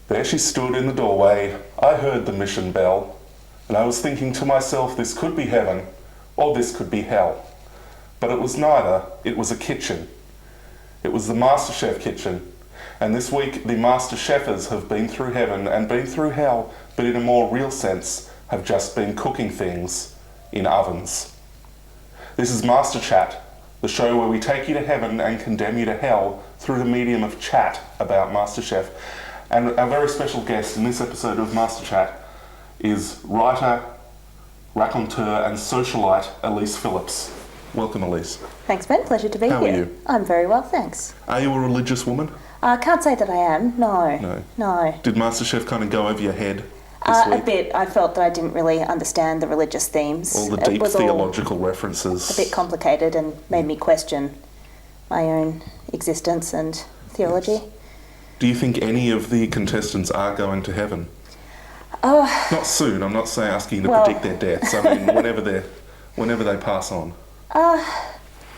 There she stood in the doorway. I heard the mission bell, and I was thinking to myself, this could be heaven, or this could be hell. But it was neither. It was a kitchen. It was the Masterchef kitchen. And this week, the Masterchefers have been through heaven and been through hell, but in a more real sense, have just been cooking things in ovens. This is Masterchat, the show where we take you to heaven and condemn you to hell through the medium of chat about Masterchef. And our very special guest in this episode of Masterchat is writer, raconteur and socialite Elyce Phillips. Welcome, Elyce. Thanks, Ben. Pleasure to be here. How are you? I'm very well, thanks. Are you a religious woman? I can't say that I am, no. No. Did Masterchef kind of go over your head this week? A bit. I felt that I didn't really understand the religious themes. All the deep theological references. A bit complicated and made me question my own existence and theology. Yes. Do you think any of the contestants are going to heaven? Not soon. I'm not saying asking you to predict their deaths. I mean, whenever they pass on.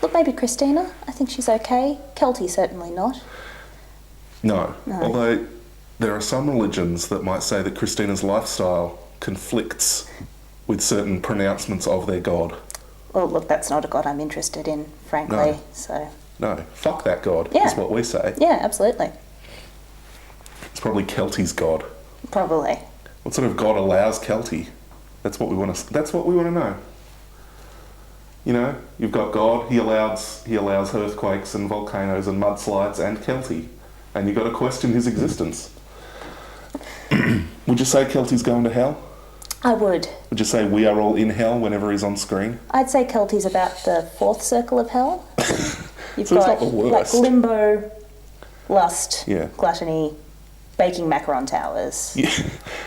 Look, maybe Christina. I think she's okay. Kelty certainly not. No. Although there are some religions that might say that Christina's lifestyle conflicts with certain pronouncements of their God. Well, look, that's not a God I'm interested in, frankly. No, fuck that God, is what we say. Yeah, absolutely. It's probably Kelty's God. Probably. What sort of God allows Kelty? That's what we want to know. You know, you've got God, he allows earthquakes and volcanoes and mudslides and Kelty. And you've got to question his existence. Would you say Kelty's going to hell? I would. Would you say we are all in hell whenever he's on screen? I'd say Kelty's about the fourth circle of hell. You've so got it's not the worst. like limbo, lust, Yeah. gluttony, baking macaron towers. Yeah.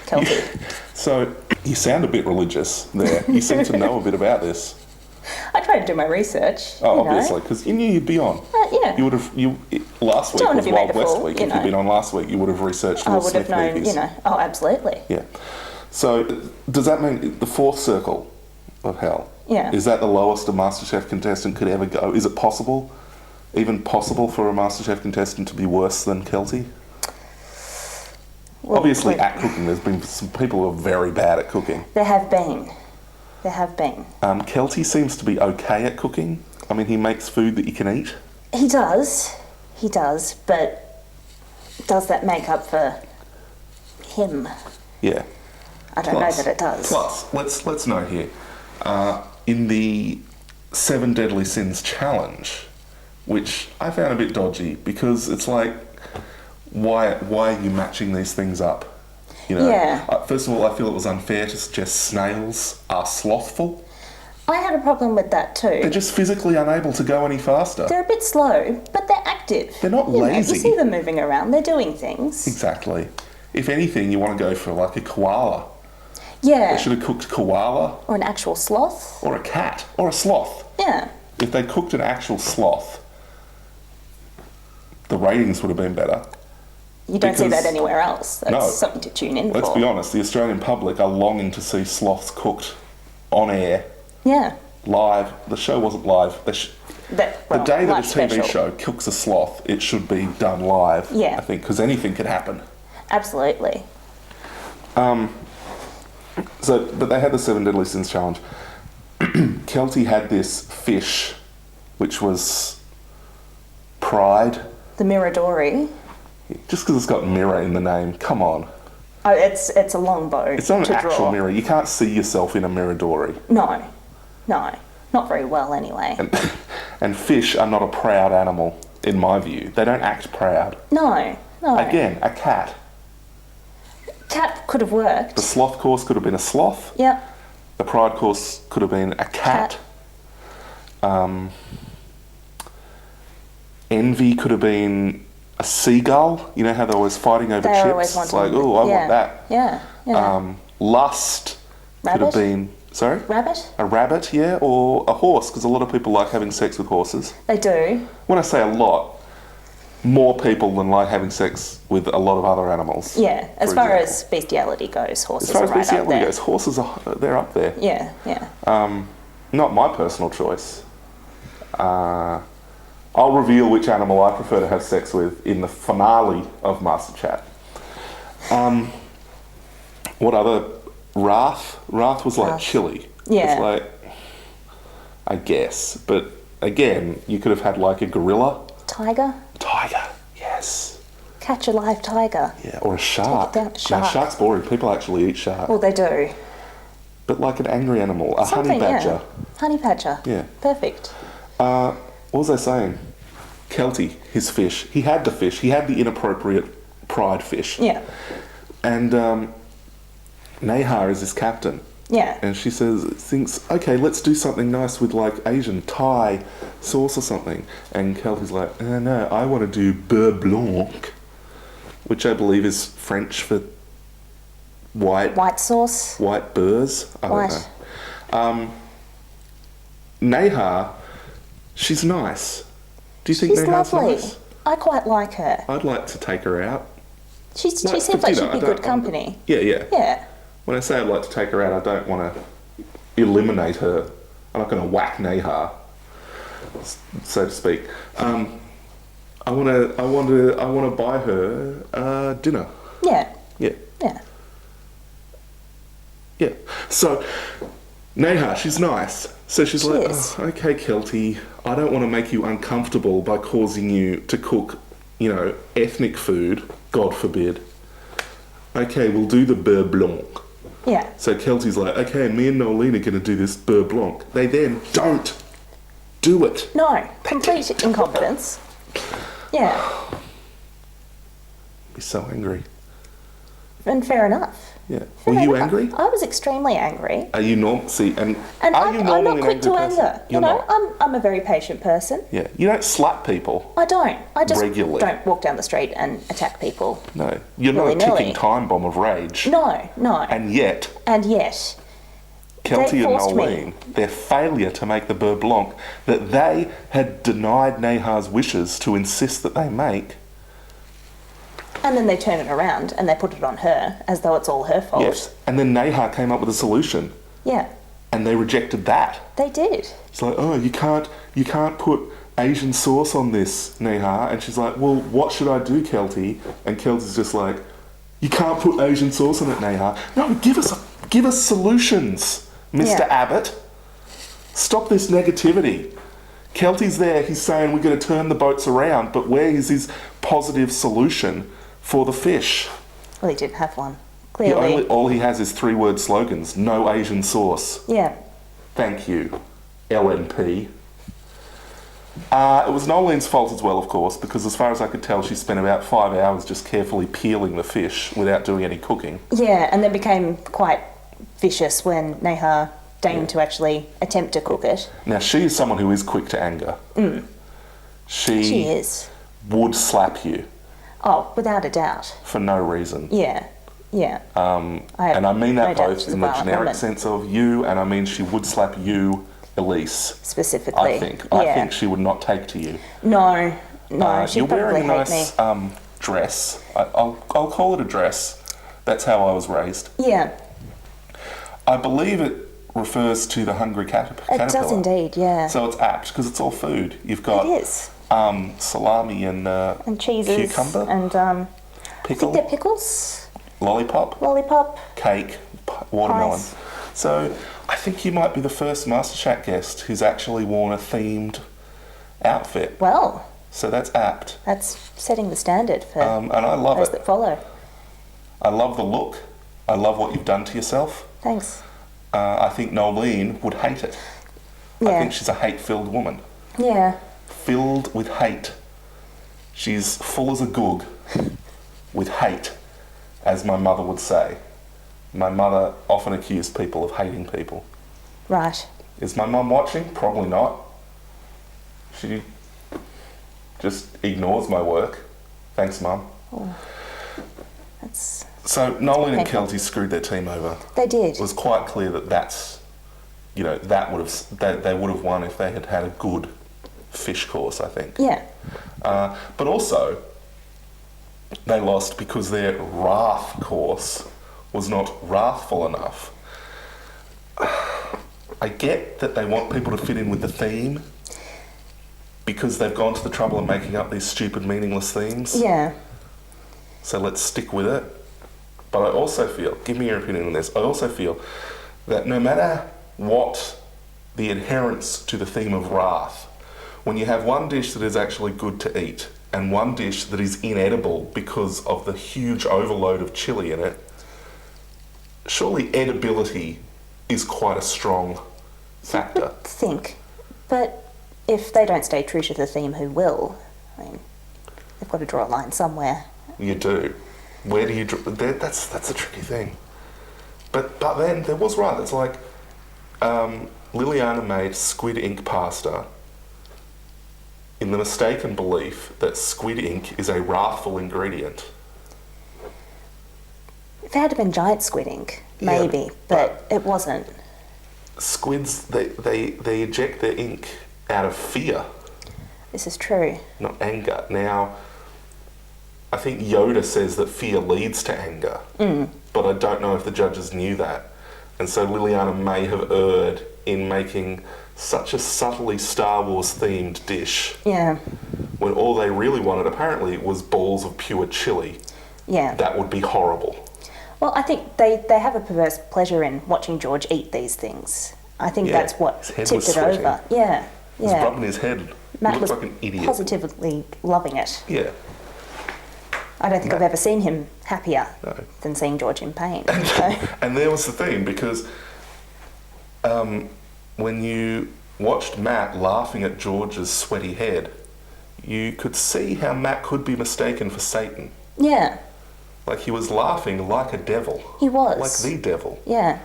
Kelty. Yeah. So you sound a bit religious there. You seem to know a bit about this. I tried to do my research. Oh, obviously, because you knew you'd be on. Yeah. You would have. Last week was Wild West week. If know. you'd been on last week, you would have researched Will Smith known, movies. Oh, absolutely. Yeah. So does that mean the fourth circle of hell? Yeah. Is that the lowest a MasterChef contestant could ever go? Is it possible, even possible, for a MasterChef contestant to be worse than Kelty? Well, obviously, at cooking, there's been some people who are very bad at cooking. There have been. Kelty seems to be okay at cooking. I mean, he makes food that you can eat. He does, but does that make up for him? Yeah. I don't know that it does. Plus, let's note here, in the 7 Deadly Sins challenge, which I found a bit dodgy because it's like, why are you matching these things up? You know, yeah. First of all, I feel it was unfair to suggest snails are slothful. I had a problem with that too. They're just physically unable to go any faster. They're a bit slow, but they're active. They're not lazy. You see them moving around, they're doing things. Exactly. If anything, you want to go for like a koala. Yeah. They should have cooked koala. Or an actual sloth. Or a cat. Or a sloth. Yeah. If they cooked an actual sloth, the ratings would have been better. You don't see that anywhere else. That's something to tune in for. Let's be honest, the Australian public are longing to see sloths cooked on air. Yeah. Live. The show wasn't live. The day that a TV show cooks a sloth, it should be done live. Yeah. I think, because anything could happen. Absolutely. But they had the 7 Deadly Sins challenge. Kelty had this fish, which was pride. The Miradori. Just because it's got mirror in the name, come on. Oh, it's a longbow. It's not an actual mirror. You can't see yourself in a Miradori. No, not very well anyway. And fish are not a proud animal, in my view. They don't act proud. No. Again, a cat. Cat could have worked. The sloth course could have been a sloth. Yep. The pride course could have been a cat. Envy could have been a seagull. You know how they're always fighting over chips? Always it's like, oh, I want that. Yeah. Lust Rabbit? could have been... Sorry? Rabbit? A rabbit, yeah, or a horse, because a lot of people like having sex with horses. They do. When I say a lot, more people than like having sex with a lot of other animals. Yeah, as far as bestiality goes, horses are right up there. As far as bestiality goes, horses they're up there. Yeah. Not my personal choice. I'll reveal which animal I prefer to have sex with in the finale of Masterchat. What other? Wrath? Wrath was like Wrath. chili. Yeah. It's like, I guess. But again, you could have had like a gorilla. Tiger? Tiger, yes. Catch a live tiger. Yeah, or a shark. Take it down, No, shark. shark's boring. People actually eat shark. Well, they do. But like an angry animal, a honey Something, badger. yeah. Honey badger. Yeah. Perfect. What was I saying? Kelty, his fish. He had the fish. He had the inappropriate pride fish. Yeah. And Nahar is his captain. Yeah. And she thinks, okay, let's do something nice with like Asian Thai sauce or something. And Kelty's like, no, I want to do beurre blanc, which I believe is French for White sauce. white burrs. I White. don't know. Nahar, she's nice. Do you think She's Nahar's lovely. nice? I quite like her. I'd like to take her out. She Like, seems for like dinner, she'd be good company. Yeah. Yeah. When I say I'd like to take her out, I don't want to eliminate her. I'm not going to whack Nahar, so to speak. I want to buy her dinner. Yeah. Yeah. Yeah. Yeah. So, Nahar, she's nice. So she's She like, is. oh, okay, Kelty, I don't want to make you uncomfortable by causing you to cook, ethnic food, God forbid. Okay, we'll do the beurre blanc. Yeah. So Kelty's like, okay, me and Nolene are going to do this beurre blanc. They then don't do it. No. Complete incompetence. Yeah. Be so angry. And fair enough. Yeah. Fair Were you enough. angry? I was extremely angry. Are you normal? See, and And are you I'm normally not an quick angry to person? anger. You're not. I'm a very patient person. Yeah. You don't slap people. I don't. I just Regularly. don't walk down the street and attack people. No. You're not a Willy-nilly. ticking time bomb of rage. No. And yet, Kelty They and forced me. Nolene, their failure to make the beurre blanc that they had denied Nahar's wishes to insist that they make. And then they turn it around and they put it on her as though it's all her fault. Yes. And then Nahar came up with a solution. Yeah. And they rejected that. They did. It's like, oh, you can't put Asian sauce on this, Nahar. And she's like, well, what should I do, Kelty? And Kelty's just like, you can't put Asian sauce on it, Nahar. No, give us solutions, Mr. Yeah. Abbott. Stop this negativity. Kelty's there, he's saying we're going to turn the boats around, but where is his positive solution for the fish? Well, he didn't have one. Clearly. All he has is 3-word slogans. No Asian sauce. Yeah. Thank you, LNP. It was Nolene's fault as well, of course, because as far as I could tell, she spent about 5 hours just carefully peeling the fish without doing any cooking. Yeah, and then became quite vicious when Nahar deigned to actually attempt to cook it. Now, she is someone who is quick to anger. She is. Would slap you Oh, without a doubt. for no reason. Yeah. Yeah. And I mean that no doubt both she's a in the violent generic woman. sense of you, and I mean she would slap you, Elyce. Specifically. I think. Yeah. I think she would not take to you. No. She'd You're probably wearing a hate nice me. dress. I'll call it a dress. That's how I was raised. Yeah. I believe it refers to the hungry caterpillar. It does indeed, yeah. So it's apt because it's all food. You've got It is. salami and cheeses. cucumber, And pickle, I think they're pickles, lollipop, cake, watermelon. Pies. So I think you might be the first Masterchat guest who's actually worn a themed outfit. Well, So that's apt. that's setting the standard for And I love those it. that follow. I love the look. I love what you've done to yourself. Thanks. I think Nolene would hate it. I Yeah. think she's a hate-filled woman. Yeah. Filled with hate. She's full as a goog with hate, as my mother would say. My mother often accused people of hating people. Right. Is my mum watching? Probably not. She just ignores my work. Thanks, Mum. That's. So Nolan and painful. Kelty screwed their team over. They did. It was quite clear that they would have won if they had had a good fish course, I think. Yeah. But also, they lost because their wrath course was not wrathful enough. I get that they want people to fit in with the theme because they've gone to the trouble of making up these stupid, meaningless themes. Yeah. So let's stick with it. But I also feel, give me your opinion on this, I also feel that no matter what the adherence to the theme of wrath, when you have one dish that is actually good to eat and one dish that is inedible because of the huge overload of chili in it, surely edibility is quite a strong factor. I think, but if they don't stay true to the theme, who will? I mean, they've got to draw a line somewhere. You do. Where do you draw? That's a tricky thing. But then there was right. It's like Liliana made squid ink pasta in the mistaken belief that squid ink is a wrathful ingredient. If it had been giant squid ink, maybe, Yeah, but it wasn't. Squids, they eject their ink out of fear, This is true. not anger. Now, I think Yoda says that fear leads to anger, but I don't know if the judges knew that. And so Liliana may have erred in making such a subtly Star Wars themed dish Yeah, when all they really wanted apparently was balls of pure chili. yeah. That would be horrible. Well, I think they have a perverse pleasure in watching George eat these things. I think Yeah, that's what his head tipped was it sweating. over. Yeah, He's yeah. rubbing his head. Matt He was looks like an idiot. positively loving it. Yeah. I don't think I've ever seen him happier No. than seeing George in pain. So, And there was the thing, because when you watched Matt laughing at George's sweaty head, you could see how Matt could be mistaken for Satan. yeah, Like he was laughing like a devil. he was. Like the devil. Yeah,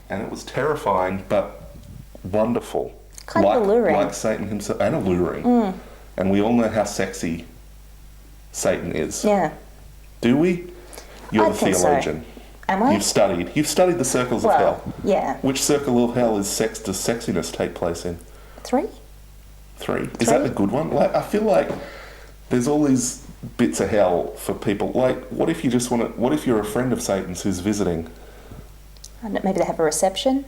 And it was terrifying, but wonderful. Kind of alluring. Like Satan himself, and alluring. And we all know how sexy Satan is. yeah. Do we? You're I the think so. theologian. Am I? You've studied the circles of hell. Well, yeah. Which circle of hell does sexiness take place in? 3? 3. Is that the good one? Like, I feel like there's all these bits of hell for people. Like, what if you just want to? What if you're a friend of Satan's who's visiting? I don't know, maybe they have a reception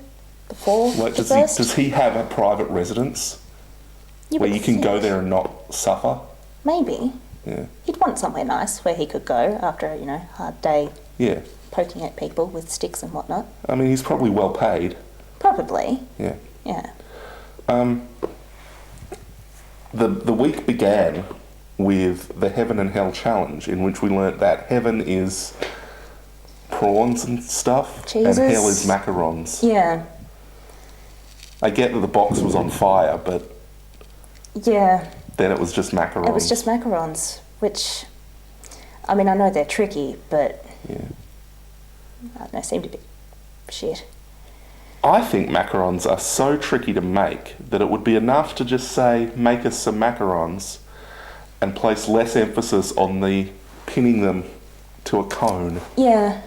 before Like, the first? does he have a private residence where would you can go think. there and not suffer? Maybe. Yeah, He'd want somewhere nice where he could go after a, hard day yeah. poking at people with sticks and whatnot. I mean, he's probably well paid. Probably, Yeah. yeah. The week began with the Heaven and Hell challenge, in which we learnt that heaven is prawns and stuff, Jesus. and hell is macarons. Yeah, I get that the box was on fire, but yeah. then it was just macarons. It was just macarons, which, I mean, I know they're tricky, but Yeah. I don't know, seem to be shit. I think macarons are so tricky to make that it would be enough to just say, make us some macarons, and place less emphasis on the pinning them to a cone. Yeah,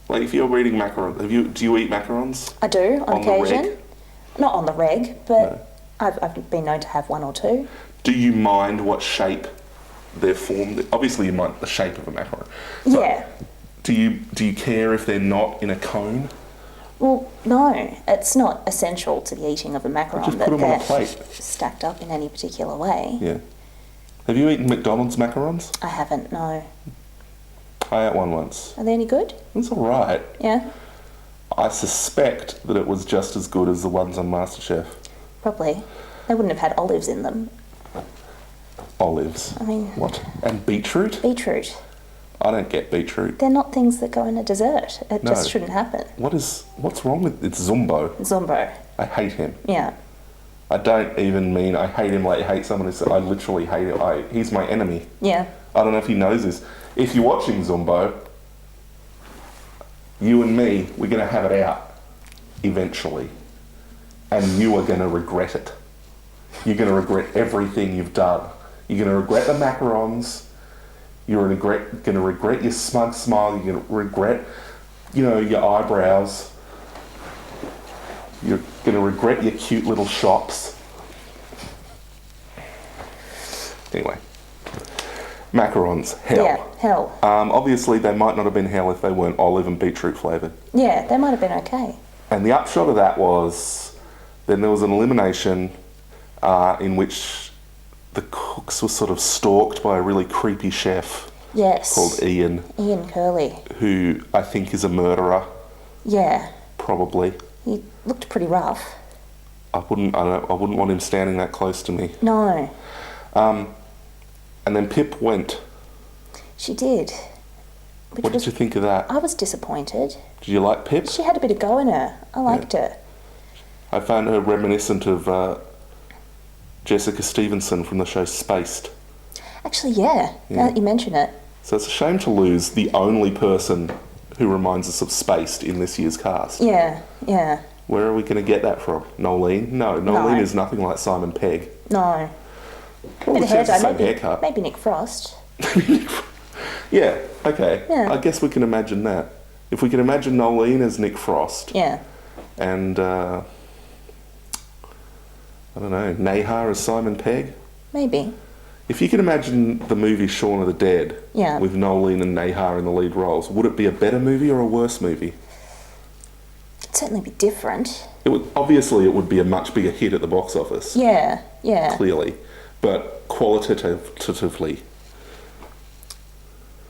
Like if you're eating macarons, do you eat macarons? I do on On the occasion. reg? Not on the reg, but No. I've been known to have 1 or 2. Do you mind what shape they're formed? Obviously, you mind the shape of a macaron. But Yeah. Do you care if they're not in a cone? Well, no, it's not essential to the eating of a macaron Just that put them on a they're plate. stacked up in any particular way. Yeah. Have you eaten McDonald's macarons? I haven't, no. I ate one once. Are they any good? It's all right. Yeah, I suspect that it was just as good as the ones on Masterchef. probably. They wouldn't have had olives in them. Olives. I mean, What? And beetroot? beetroot. I don't get beetroot. They're not things that go in a dessert. It No. just shouldn't happen. What's wrong with it's Zumbo? Zombo. I hate him. Yeah. I don't even mean I hate him like you hate someone who I literally hate him. He's my enemy. Yeah. I don't know if he knows this. If you're watching Zumbo, you and me, we're going to have it out eventually. And you are going to regret it. You're going to regret everything you've done. You're going to regret the macarons. You're going to regret your smug smile. You're going to regret, your eyebrows. You're going to regret your cute little shops. Anyway. Macarons, hell. Yeah, hell. Obviously, they might not have been hell if they weren't olive and beetroot flavoured. Yeah, they might have been okay. And the upshot of that was, then there was an elimination in which the cooks were sort of stalked by a really creepy chef Yes. called Ian, Ian Curley. who I think is a murderer, Yeah. probably. He looked pretty rough. I wouldn't want him standing that close to me. No. And then Pip went. She did. What did you think of that? I was disappointed. Did you like Pip? She had a bit of go in her. I liked her. I found her reminiscent of Jessica Stevenson from the show Spaced. Actually, yeah. Now that you mention it. So it's a shame to lose the only person who reminds us of Spaced in this year's cast. Yeah, yeah. Where are we going to get that from? Nolene? No, Nolene is nothing like Simon Pegg. No. Well, Bit of hair dye, haircut. maybe Nick Frost. Yeah, okay. Yeah. I guess we can imagine that. If we can imagine Nolene as Nick Frost. Yeah. And, I don't know, Nahar as Simon Pegg. Maybe. If you can imagine the movie Shaun of the Dead with Nolene and Nahar in the lead roles, would it be a better movie or a worse movie? It'd certainly be different. Obviously, it would be a much bigger hit at the box office. Yeah, yeah. Clearly. But qualitatively...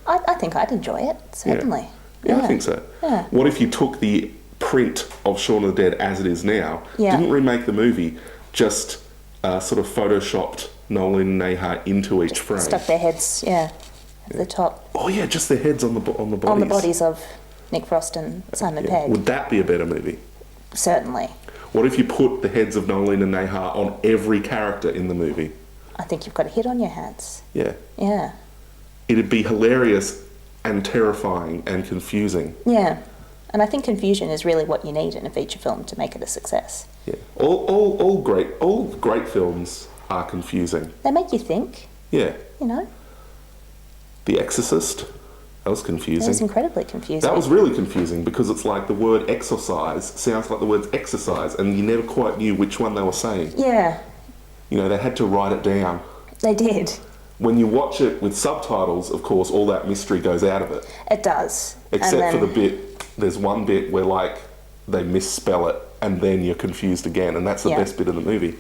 I think I'd enjoy it, certainly. Yeah, I think so. Yeah. What if you took the print of Shaun of the Dead as it is now, didn't remake the movie, just sort of photoshopped Nolan and Nahar into each frame? Stuck their heads, at the top. Oh yeah, just their heads on the bodies. On the bodies of Nick Frost and Simon Pegg. Would that be a better movie? Certainly. What if you put the heads of Nolan and Nahar on every character in the movie? I think you've got a hit on your hands. Yeah. Yeah. It'd be hilarious and terrifying and confusing. Yeah. And I think confusion is really what you need in a feature film to make it a success. Yeah. All great films are confusing. They make you think. Yeah. You know? The Exorcist, that was confusing. It was incredibly confusing. That was really confusing because it's like the word exorcise sounds like the word exercise and you never quite knew which one they were saying. Yeah. You know, they had to write it down. They did. When you watch it with subtitles, of course, all that mystery goes out of it. It does. Except for the bit, there's one bit where like they misspell it and then you're confused again, and that's the best bit of the movie.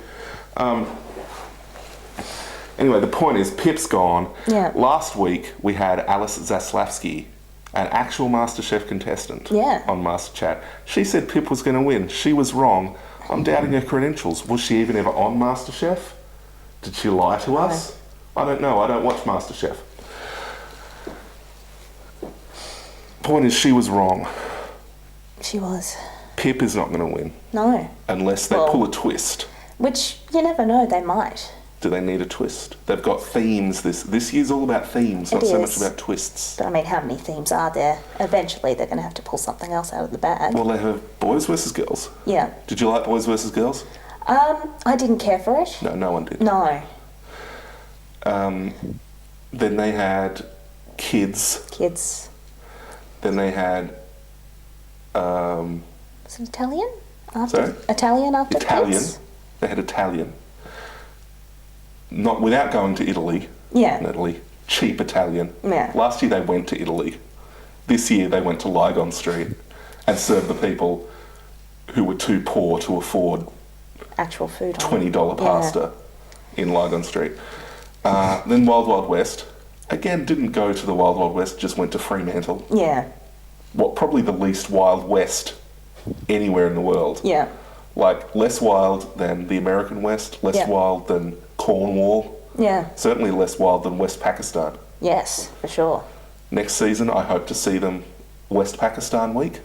Anyway, the point is, Pip's gone. Yeah. Last week we had Elyce Zaslavsky, an actual Masterchef contestant on Masterchat. She said Pip was going to win. She was wrong. I'm doubting her credentials. Was she even ever on Masterchef? Did she lie to us? I don't know. I don't watch Masterchef. Point is, she was wrong. She was. Pip is not going to win. No. Unless they pull a twist. Which, you never know, they might. Do they need a twist? They've got themes. This year's all about themes, not so much about twists. But I mean, how many themes are there? Eventually they're going to have to pull something else out of the bag. Well, they have Boys versus Girls. Yeah. Did you like Boys versus Girls? I didn't care for it. No one did. No. Then they had Kids. Then they had... Was it Italian? Sorry? Italian after Kids? They had Italian. Not without going to Italy. Yeah. In Italy. Cheap Italian. Yeah. Last year they went to Italy. This year they went to Lygon Street and served the people who were too poor to afford actual food. $20 pasta in Lygon Street. Then Wild Wild West. Again, didn't go to the Wild Wild West, just went to Fremantle. Yeah. What, probably the least Wild West anywhere in the world. Yeah. Like, less wild than the American West, less wild than Cornwall. Yeah. Certainly less wild than West Pakistan. Yes, for sure. Next season, I hope to see them West Pakistan week.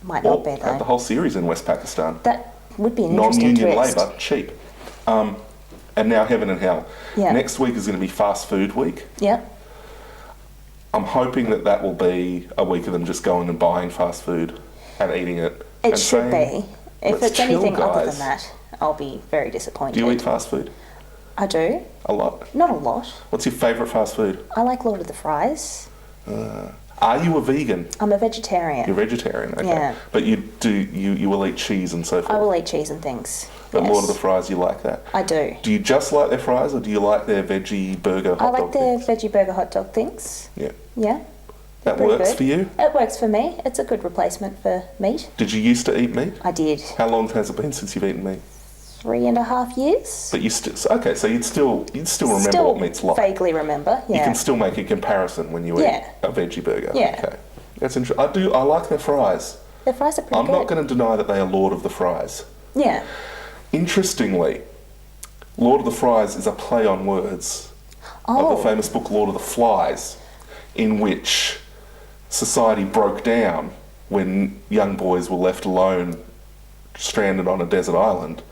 Might not be, though. Have the whole series in West Pakistan. That would be an interesting twist. Non-union labour, cheap. And now Heaven and Hell. Yeah. Next week is going to be Fast Food Week. Yeah. I'm hoping that will be a week of them just going and buying fast food and eating it. It should be. If it's anything other than guys. that, I'll be very disappointed. Do you eat fast food? I do. A lot? Not a lot. What's your favourite fast food? I like Lord of the Fries. Are you a vegan? I'm a vegetarian. You're vegetarian, okay. Yeah. But you will eat cheese and so forth? I will eat cheese and things. But yes. Lord of the Fries, you like that? I do. Do you just like their fries or do you like their veggie burger hot dog I like their things? veggie burger hot dog things. Yeah. Yeah. That Pretty works good. for you? It works for me. It's a good replacement for meat. Did you used to eat meat? I did. How long has it been since you've eaten meat? 3.5 years. But you still okay, so you'd still remember what meat's like. Vaguely remember, yeah. You can still make a comparison when you eat a veggie burger. Yeah. Okay. That's interesting. I like their fries. Their fries are pretty I'm good. not going to deny that they are Lord of the Fries. Yeah. Interestingly, Lord of the Fries is a play on words of the famous book Lord of the Flies, in which society broke down when young boys were left alone, stranded on a desert island,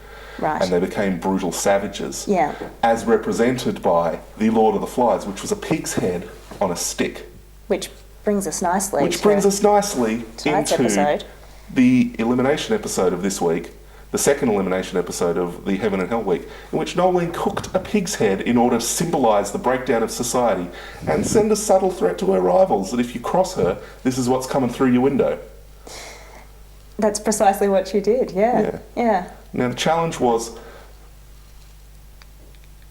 Right. and they became brutal savages, Yeah. as represented by the Lord of the Flies, which was a pig's head on a stick. Which brings us nicely into tonight's episode. the elimination episode of this week, the second elimination episode of the Heaven and Hell week, in which Nolene cooked a pig's head in order to symbolise the breakdown of society and send a subtle threat to her rivals that if you cross her, this is what's coming through your window. That's precisely what she did, yeah. Now the challenge was,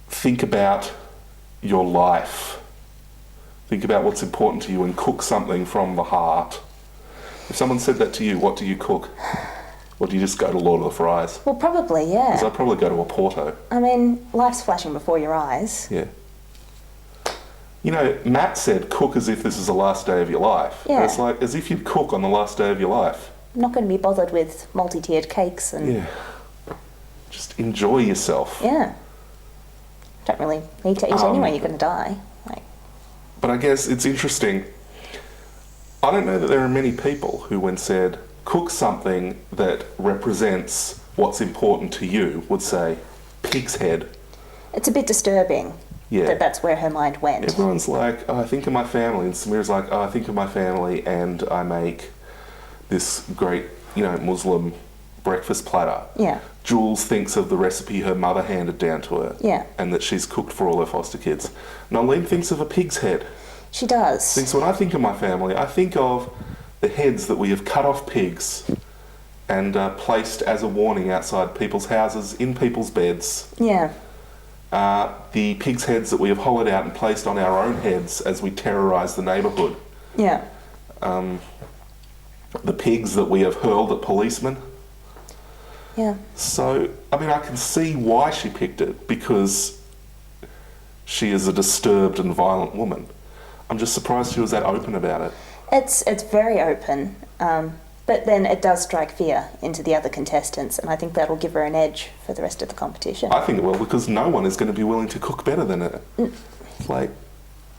think about your life. Think about what's important to you and cook something from the heart. If someone said that to you, what do you cook? Or do you just go to Lord of the Fries? Well, probably, yeah. Because I'd probably go to a Porto. I mean, life's flashing before your eyes. Yeah. You know, Matt said, cook as if this is the last day of your life. Yeah. And it's like, as if you'd cook on the last day of your life. I'm not going to be bothered with multi-tiered cakes and... Yeah. Just enjoy yourself. Yeah. Don't really need to eat anyway, you're going to die. But I guess it's interesting. I don't know that there are many people who, when said, cook something that represents what's important to you, would say, pig's head. It's a bit disturbing that that's where her mind went. Everyone's like, oh, I think of my family. And Samira's like, oh, I think of my family and I make this great, Muslim breakfast platter. Yeah. Jules thinks of the recipe her mother handed down to her. Yeah. And that she's cooked for all her foster kids. Nolene thinks of a pig's head. She does. Thinks when I think of my family, I think of the heads that we have cut off pigs and placed as a warning outside people's houses, in people's beds. Yeah. The pigs' heads that we have hollowed out and placed on our own heads as we terrorise the neighbourhood. Yeah. The pigs that we have hurled at policemen. Yeah. So, I mean, I can see why she picked it, because she is a disturbed and violent woman. I'm just surprised she was that open about it. It's very open, but then it does strike fear into the other contestants, and I think that'll give her an edge for the rest of the competition. I think it will, because no one is going to be willing to cook better than her. Like,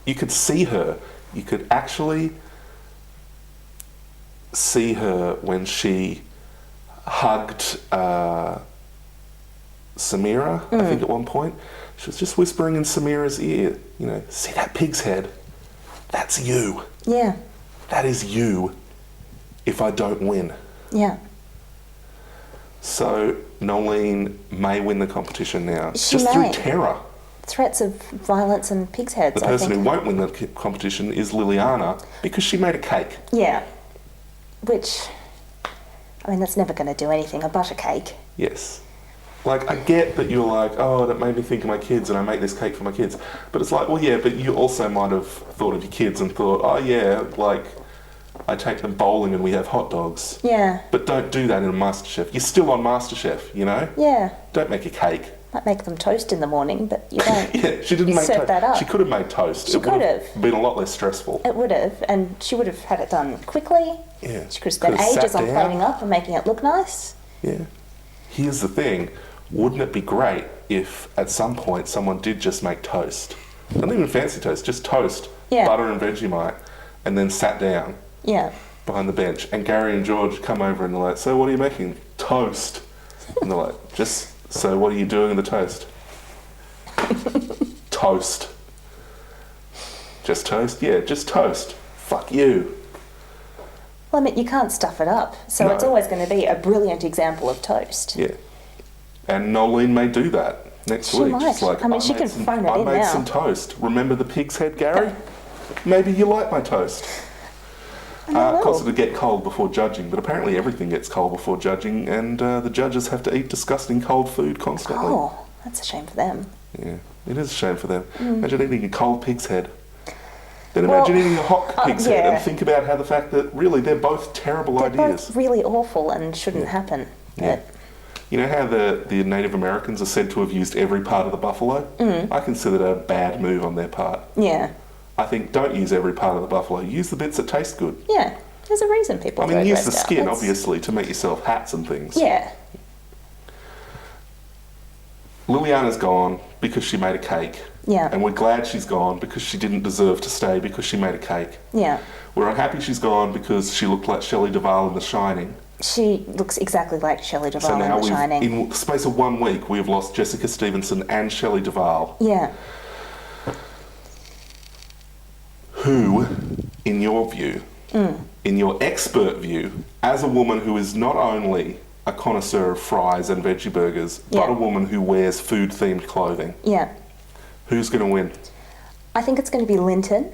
you could see her. You could actually see her when she hugged Samira, I think at one point. She was just whispering in Samira's ear, see that pig's head? That's you. Yeah. That is you if I don't win. Yeah. So Nolene may win the competition now. She just may. through terror. Threats of violence and pig's heads, The person who won't win the competition is Liliana, because she made a cake. Yeah. Which, I mean, that's never going to do anything. A butter cake. Yes. Like, I get that you're like, oh, that made me think of my kids and I make this cake for my kids. But it's like, well, yeah, but you also might have thought of your kids and thought, oh, yeah, like, I take them bowling and we have hot dogs. Yeah. But don't do that in a Masterchef. You're still on Masterchef, Yeah. Don't make a cake. Might make them toast in the morning, but you don't Yeah, she didn't make serve toast. that up. She could have made toast. She It would could have have. been a lot less stressful. It would have, and she would have had it done quickly. Yeah. She could have spent Could have ages sat on down. plating up and making it look nice. Yeah. Here's the thing. Wouldn't it be great if at some point someone did just make toast? Not even fancy toast, just toast, Yeah. butter and Vegemite, and then sat down Yeah. behind the bench. And Gary and George come over and they're like, so what are you making? Toast. And they're like, so what are you doing in the toast? Toast. Just toast? Yeah, just toast. Fuck you. Well, I mean, you can't stuff it up, so No. it's always going to be a brilliant example of toast. Yeah. And Nolene may do that next She week. might. Just like, I mean, she made can some- phone it I in made now. some toast. Remember the pig's head, Gary? Maybe you like my toast. Of course, it'll get cold before judging, but apparently everything gets cold before judging, and the judges have to eat disgusting cold food constantly. Oh, that's a shame for them. Yeah, it is a shame for them. Imagine eating a cold pig's head. Then Well, imagine eating a hot pig's head, yeah. and think about how the fact that really they're both terrible They're ideas. both really awful and shouldn't happen. Yeah. You know how the Native Americans are said to have used every part of the buffalo? I consider that a bad move on their part. Yeah. I think don't use every part of the buffalo. Use the bits that taste good. Yeah. There's a reason people I mean, use the dressed out. skin, obviously, to make yourself hats and things. Yeah. Liliana's gone because she made a cake. Yeah. And we're glad she's gone because she didn't deserve to stay because she made a cake. Yeah. We're unhappy she's gone because she looked like Shelley Duvall in The Shining. She looks exactly like Shelley Duvall So now in The Shining. in the space of 1 week, we've lost Jessica Stevenson and Shelley Duvall. Yeah. Who, in your view, in your expert view, as a woman who is not only a connoisseur of fries and veggie burgers, but Yeah. a woman who wears food-themed clothing, Yeah. who's going to win? I think it's going to be Linton.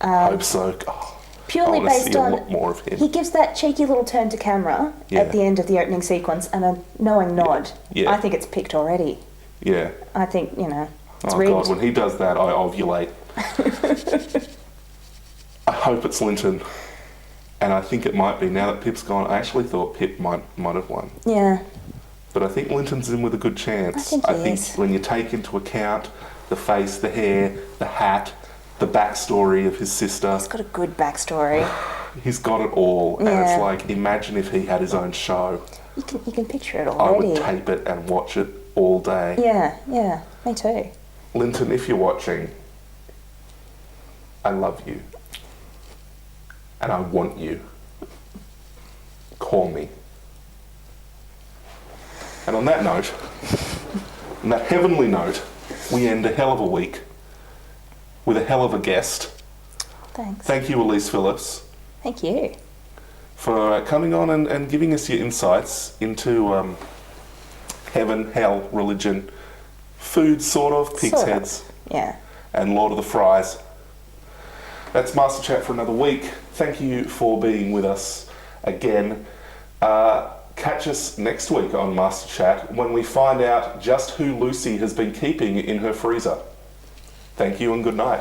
Hope so. Oh, Purely I want to based see a on lot more of him. he gives that cheeky little turn to camera Yeah. at the end of the opening sequence and a knowing nod. Yeah. I think it's picked already. Yeah. I think, it's Oh rigged. God, when he does that, I ovulate. I hope it's Linton. And I think it might be. Now that Pip's gone, I actually thought Pip might have won. Yeah. But I think Linton's in with a good chance. I think he is. When you take into account the face, the hair, the hat, the backstory of his sister, He's got a good backstory. he's got it all. And Yeah. it's like, imagine if he had his own show. You can picture it I already. would tape it and watch it all day. Yeah, me too. Linton, if you're watching, I love you. And I want you. Call me. And on that note, on that heavenly note, we end a hell of a week with a hell of a guest. Thanks. Thank you, Elyce Phillips, Thank you. for coming on and giving us your insights into heaven, hell, religion, food, sort of, pig's Sort of. heads, Yeah. and Lord of the Fries. That's Masterchat for another week. Thank you for being with us again. Catch us next week on Masterchat when we find out just who Lucy has been keeping in her freezer. Thank you and good night.